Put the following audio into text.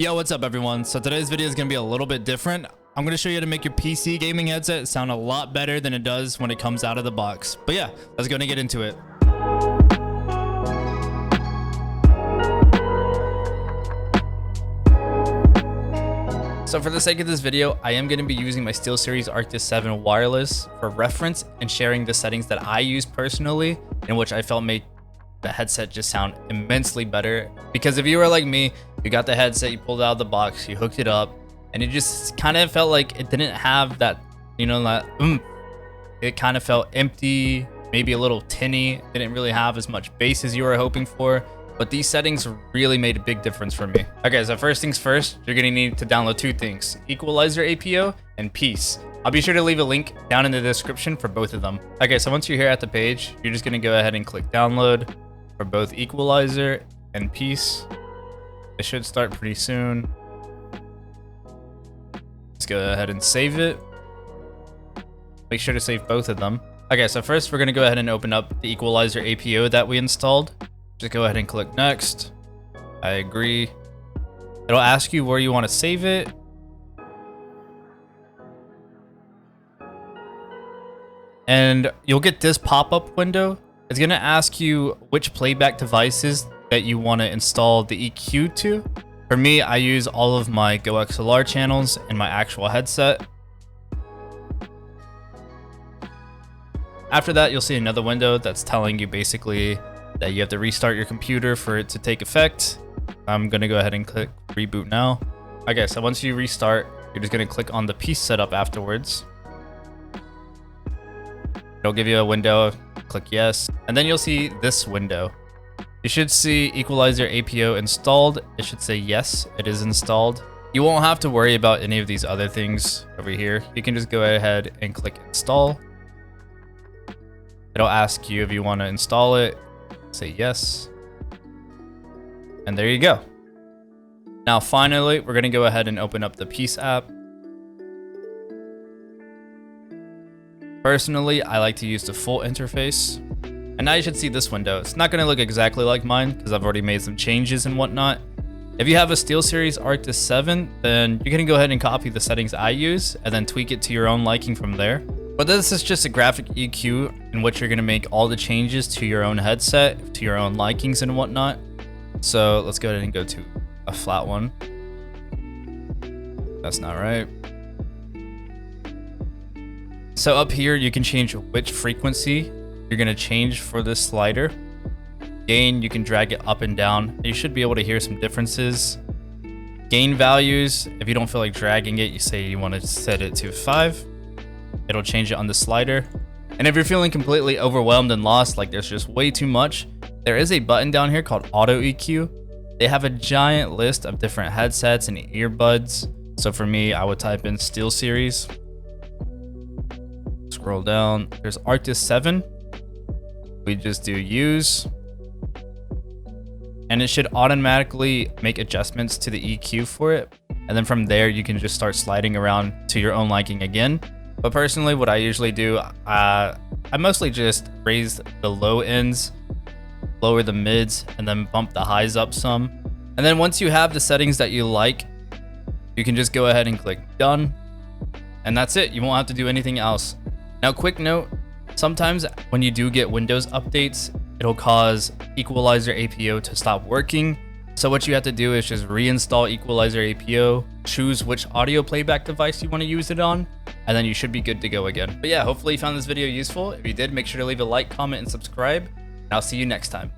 Yo, what's up everyone? So today's video is going to be a little bit different. I'm going to show you how to make your PC gaming headset sound a lot better than it does when it comes out of the box. But yeah, let's go and get into it. So for the sake of this video, I am going to be using my Steelseries Arctis 7 wireless for reference and sharing the settings that I use personally, in which I felt made the headset just sound immensely better. Because if you were like me, you got the headset, you pulled it out of the box, you hooked it up, and it just kind of felt like it didn't have that, you know, that it kind of felt empty, maybe a little tinny, didn't really have as much bass as you were hoping for. But these settings really made a big difference for me. Okay, so first things first, you're gonna need to download two things: Equalizer APO and Peace. I'll be sure to leave a link down in the description for both of them. Okay, so once you're here at the page, you're just gonna go ahead and click download for both Equalizer and Peace. It should start pretty soon. Let's go ahead and save it. Make sure to save both of them. Okay, so first we're gonna go ahead and open up the Equalizer APO that we installed. Just go ahead and click next. I agree. It'll ask you where you want to save it. And you'll get this pop-up window. It's going to ask you which playback devices that you want to install the EQ to. For me, I use all of my Go XLR channels in my actual headset. After that, you'll see another window that's telling you basically that you have to restart your computer for it to take effect. I'm gonna go ahead and click reboot now. Okay, so once you restart, you're just gonna click on the piece setup afterwards. It'll give you a window, click yes, and then you'll see this window. You should see Equalizer APO installed. It should say yes, it is installed. You won't have to worry about any of these other things over here. You can just go ahead and click install. It'll ask you if you want to install it. Say yes, and there you go. Now finally, we're gonna go ahead and open up the Peace app. Personally, I like to use the full interface, and now you should see this window. It's not gonna look exactly like mine because I've already made some changes and whatnot. If you have a Steelseries Arctis 7, then you're gonna go ahead and copy the settings I use and then tweak it to your own liking from there. But this is just a graphic EQ in which you're going to make all the changes to your own headset, to your own likings and whatnot. So let's go ahead and go to a flat one. That's not right. So up here, you can change which frequency you're going to change for this slider. Gain, you can drag it up and down. You should be able to hear some differences. Gain values, if you don't feel like dragging it, you say you want to set it to 5. It'll change it on the slider. And if you're feeling completely overwhelmed and lost, like there's just way too much, there is a button down here called Auto EQ. They have a giant list of different headsets and earbuds. So for me, I would type in Steelseries. Scroll down. There's Arctis 7. We just do use. And it should automatically make adjustments to the EQ for it. And then from there, you can just start sliding around to your own liking again. But personally, what I usually do, I mostly just raise the low ends, lower the mids, and then bump the highs up some. And then once you have the settings that you like, you can just go ahead and click done. And that's it. You won't have to do anything else. Now, quick note, sometimes when you do get Windows updates, it'll cause Equalizer APO to stop working. So what you have to do is just reinstall Equalizer APO, choose which audio playback device you want to use it on, and then you should be good to go again. But yeah, hopefully you found this video useful. If you did, make sure to leave a like, comment, and subscribe, and I'll see you next time.